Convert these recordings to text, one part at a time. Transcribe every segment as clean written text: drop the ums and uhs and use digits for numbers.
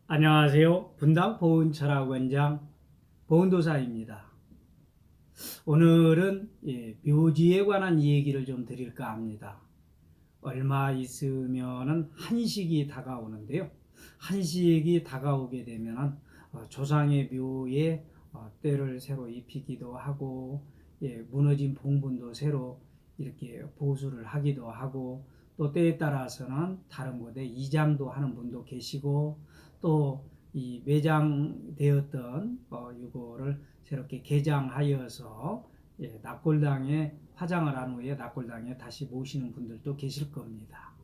안녕하세요. 분당 보은철학원장 보은도사입니다. 오늘은 묘지에 관한 얘기를 좀 드릴까 합니다. 얼마 있으면은 한식이 다가오는데요. 한식이 다가오게 되면은 조상의 묘에 때를 새로 입히기도 하고, 무너진 봉분도 새로 이렇게 보수를 하기도 하고, 또 때에 따라서는 다른 곳에 이장도 하는 분도 계시고, 또 이 매장되었던 이거를 새롭게 개장하여서 납골당에 화장을 한 후에 납골당에 다시 모시는 분들도 계실 겁니다.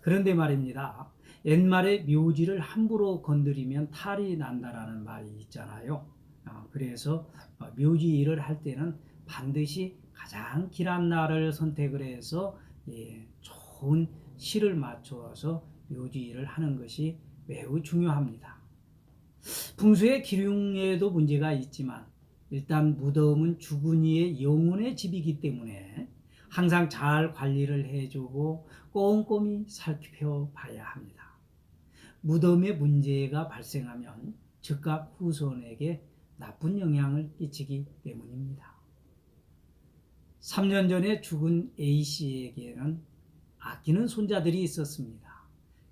그런데 말입니다. 옛말에 묘지를 함부로 건드리면 탈이 난다라는 말이 있잖아요. 그래서 묘지 일을 할 때는 반드시 가장 길한 날을 선택을 해서 좋은 실을 맞추어서 묘지 일을 하는 것이 매우 중요합니다. 풍수의 기륭에도 문제가 있지만 일단 무덤은 죽은 이의 영혼의 집이기 때문에 항상 잘 관리를 해주고 꼼꼼히 살펴봐야 합니다. 무덤에 문제가 발생하면 즉각 후손에게 나쁜 영향을 끼치기 때문입니다. 3년 전에 죽은 A씨에게는 아끼는 손자들이 있었습니다.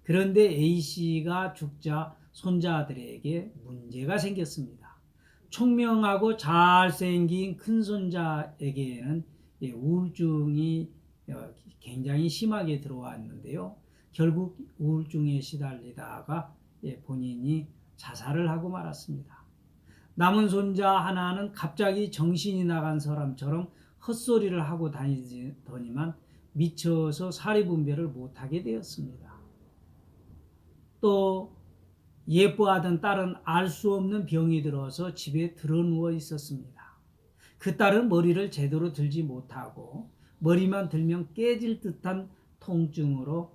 그런데 A씨가 죽자 손자들에게 문제가 생겼습니다. 총명하고 잘생긴 큰손자에게는 우울증이 굉장히 심하게 들어왔는데요. 결국 우울증에 시달리다가 본인이 자살을 하고 말았습니다. 남은 손자 하나는 갑자기 정신이 나간 사람처럼 헛소리를 하고 다니더니만 미쳐서 사리분별을 못하게 되었습니다. 또 예뻐하던 딸은 알 수 없는 병이 들어서 집에 드러누워 있었습니다. 그 딸은 머리를 제대로 들지 못하고 머리만 들면 깨질 듯한 통증으로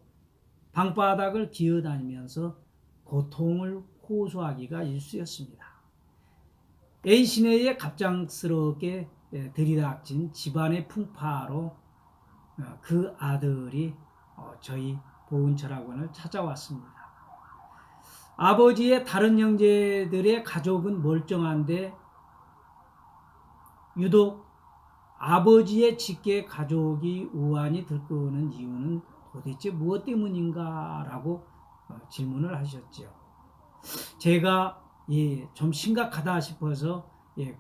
방바닥을 기어다니면서 고통을 호소하기가 일쑤였습니다. A 시내에 갑작스럽게 들이닥친 집안의 풍파로 그 아들이 저희 보은철학원을 찾아왔습니다. 아버지의 다른 형제들의 가족은 멀쩡한데 유독 아버지의 직계 가족이 우환이 들끓는 이유는 도대체 무엇 때문인가 라고 질문을 하셨죠. 제가 좀 심각하다 싶어서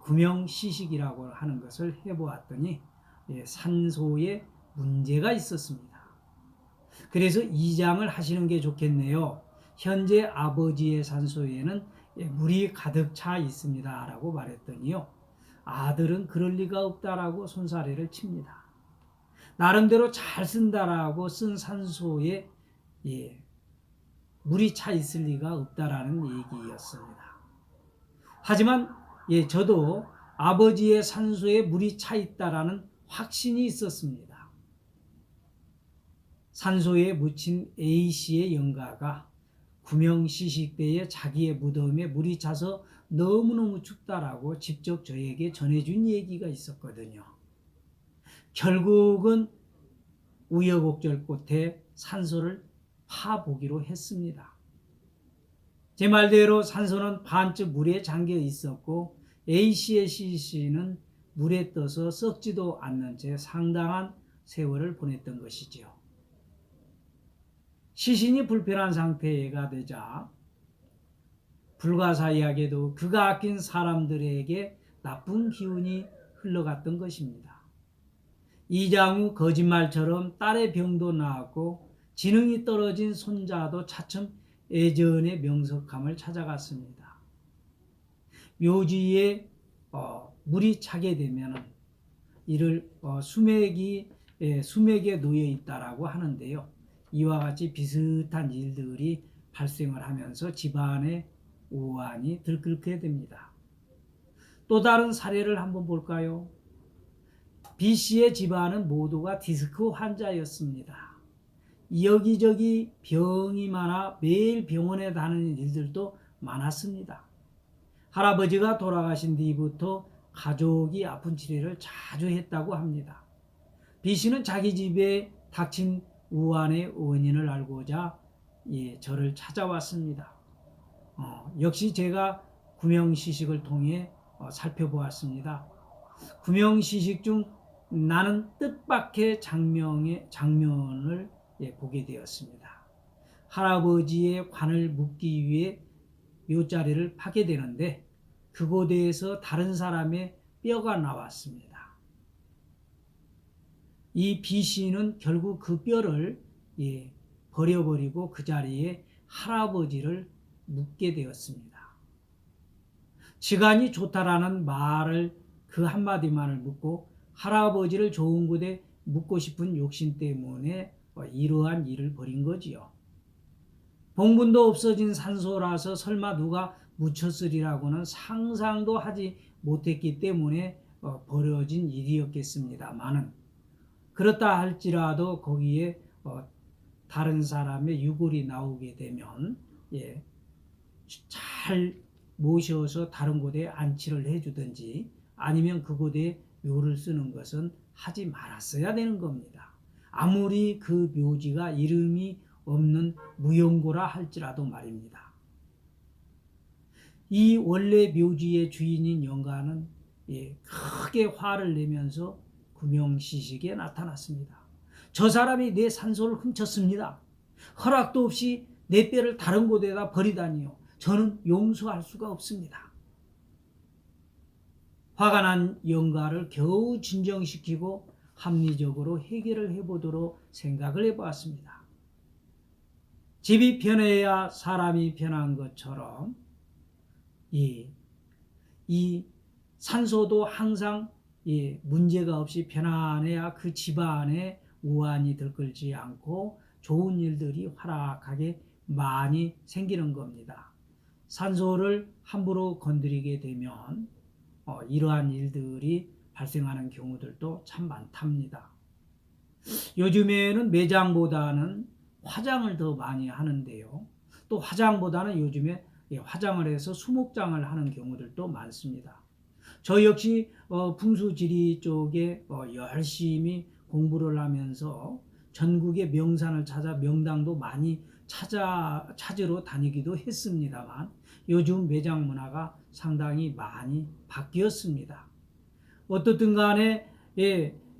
구명시식이라고 하는 것을 해보았더니 산소에 문제가 있었습니다. 그래서 이장을 하시는 게 좋겠네요. 현재 아버지의 산소에는 물이 가득 차 있습니다 라고 말했더니요, 아들은 그럴 리가 없다라고 손사래를 칩니다. 나름대로 잘 쓴다라고 쓴 산소에 물이 차 있을 리가 없다라는 얘기였습니다. 하지만 저도 아버지의 산소에 물이 차 있다라는 확신이 있었습니다. 산소에 묻힌 A씨의 영가가 구명시식 때에 자기의 무덤에 물이 차서 너무너무 춥다라고 직접 저에게 전해준 얘기가 있었거든요. 결국은 우여곡절 끝에 산소를 파보기로 했습니다. 제 말대로 산소는 반쯤 물에 잠겨 있었고 A씨의 시신은 물에 떠서 썩지도 않는 채 상당한 세월을 보냈던 것이죠. 시신이 불편한 상태가 되자 불가사의하게도 그가 아낀 사람들에게 나쁜 기운이 흘러갔던 것입니다. 이장 후 거짓말처럼 딸의 병도 나았고 지능이 떨어진 손자도 차츰 예전의 명석함을 찾아갔습니다. 묘지에 물이 차게 되면 이를 수맥에 놓여 있다라고 하는데요. 이와 같이 비슷한 일들이 발생을 하면서 집안의 우환이 들끓게 됩니다. 또 다른 사례를 한번 볼까요? B씨의 집안은 모두가 디스크 환자였습니다. 여기저기 병이 많아 매일 병원에 다니는 일들도 많았습니다. 할아버지가 돌아가신 뒤부터 가족이 아픈 치료를 자주 했다고 합니다. B씨는 자기 집에 닥친 우환의 원인을 알고자 저를 찾아왔습니다. 역시 제가 구명시식을 통해 살펴보았습니다. 구명시식 중 나는 뜻밖의 장면을 보게 되었습니다. 할아버지의 관을 묻기 위해 묘자리를 파게 되는데 그곳에서 다른 사람의 뼈가 나왔습니다. 이 비씨는 결국 그 뼈를 버려버리고 그 자리에 할아버지를 묻게 되었습니다. 시간이 좋다라는 말을 그 한마디만을 묻고 할아버지를 좋은 곳에 묻고 싶은 욕심 때문에 이러한 일을 벌인 거지요. 봉분도 없어진 산소라서 설마 누가 묻혔으리라고는 상상도 하지 못했기 때문에 벌어진 일이었겠습니다마는 그렇다 할지라도 거기에 다른 사람의 유골이 나오게 되면 잘 모셔서 다른 곳에 안치를 해주든지 아니면 그곳에 묘를 쓰는 것은 하지 말았어야 되는 겁니다. 아무리 그 묘지가 이름이 없는 무용고라 할지라도 말입니다. 이 원래 묘지의 주인인 영가는 크게 화를 내면서 구명시식에 나타났습니다. 저 사람이 내 산소를 훔쳤습니다. 허락도 없이 내 뼈를 다른 곳에다 버리다니요. 저는 용서할 수가 없습니다. 화가 난 영가를 겨우 진정시키고 합리적으로 해결을 해보도록 생각을 해보았습니다. 집이 편해야 사람이 편한 것처럼 이 산소도 항상 문제가 없이 편안해야 그 집안에 우환이 들끓지 않고 좋은 일들이 활락하게 많이 생기는 겁니다. 산소를 함부로 건드리게 되면 이러한 일들이 발생하는 경우들도 참 많답니다. 요즘에는 매장보다는 화장을 더 많이 하는데요. 또 화장보다는 요즘에 화장을 해서 수목장을 하는 경우들도 많습니다. 저 역시 풍수지리 쪽에 열심히 공부를 하면서 전국의 명산을 찾아 명당도 많이 찾으러 다니기도 했습니다만 요즘 매장 문화가 상당히 많이 바뀌었습니다. 어떻든 간에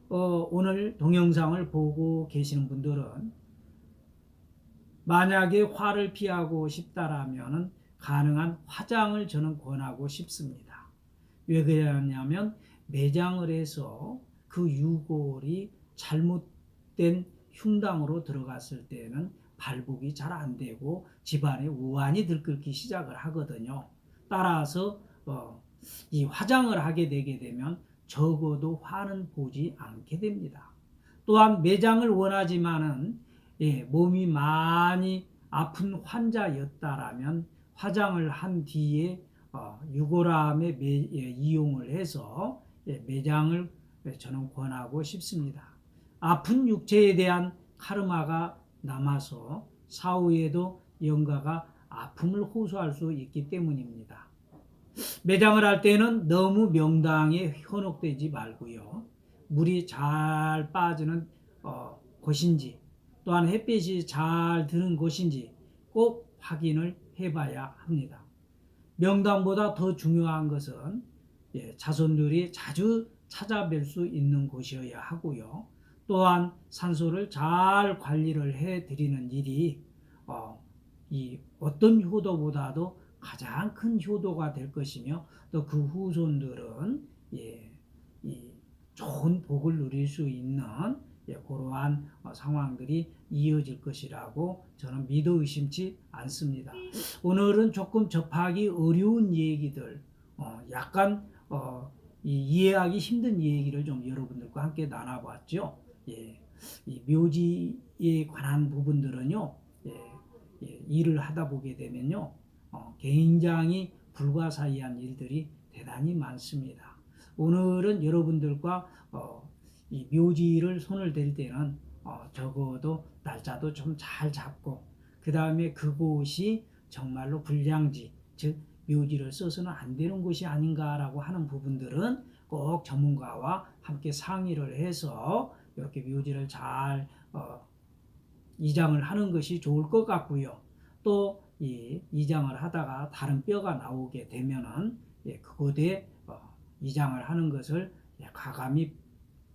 오늘 동영상을 보고 계시는 분들은 만약에 화를 피하고 싶다라면 가능한 화장을 저는 권하고 싶습니다. 왜 그러냐면 매장을 해서 그 유골이 잘못된 흉당으로 들어갔을 때는 발복이 잘 안 되고 집안에 우환이 들끓기 시작을 하거든요. 따라서 이 화장을 하게 되게 되면 적어도 화는 보지 않게 됩니다. 또한 매장을 원하지만은 몸이 많이 아픈 환자였다라면 화장을 한 뒤에 유골암에 이용을 해서 매장을 저는 권하고 싶습니다. 아픈 육체에 대한 카르마가 남아서 사후에도 영가가 아픔을 호소할 수 있기 때문입니다. 매장을 할 때는 너무 명당에 현혹되지 말고요. 물이 잘 빠지는 곳인지 또한 햇빛이 잘 드는 곳인지 꼭 확인을 해봐야 합니다. 명당보다 더 중요한 것은 자손들이 자주 찾아뵐 수 있는 곳이어야 하고요. 또한 산소를 잘 관리를 해드리는 일이 이 어떤 효도보다도 가장 큰 효도가 될 것이며 또 그 후손들은 이 좋은 복을 누릴 수 있는 그러한 상황들이 이어질 것이라고 저는 믿어 의심치 않습니다. 오늘은 조금 접하기 어려운 얘기들, 약간 이해하기 힘든 얘기를 좀 여러분들과 함께 나눠봤죠. 이 묘지에 관한 부분들은요, 일을 하다 보게 되면요, 굉장히 불가사의한 일들이 대단히 많습니다. 오늘은 여러분들과 이 묘지를 손을 댈 때는 적어도 날짜도 좀 잘 잡고 그 다음에 그곳이 정말로 불량지, 즉 묘지를 써서는 안 되는 곳이 아닌가라고 하는 부분들은 꼭 전문가와 함께 상의를 해서 이렇게 묘지를 잘 이장을 하는 것이 좋을 것 같고요. 또 이장을 하다가 다른 뼈가 나오게 되면은 그곳에 이장을 하는 것을 과감히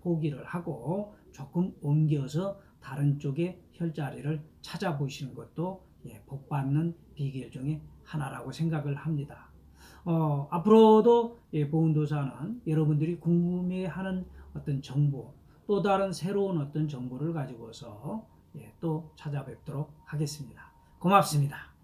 포기를 하고 조금 옮겨서 다른 쪽의 혈자리를 찾아보시는 것도 복 받는 비결 중에 하나라고 생각을 합니다. 앞으로도 보은도사는 여러분들이 궁금해하는 어떤 정보, 또 다른 새로운 어떤 정보를 가지고서 또 찾아뵙도록 하겠습니다. 고맙습니다.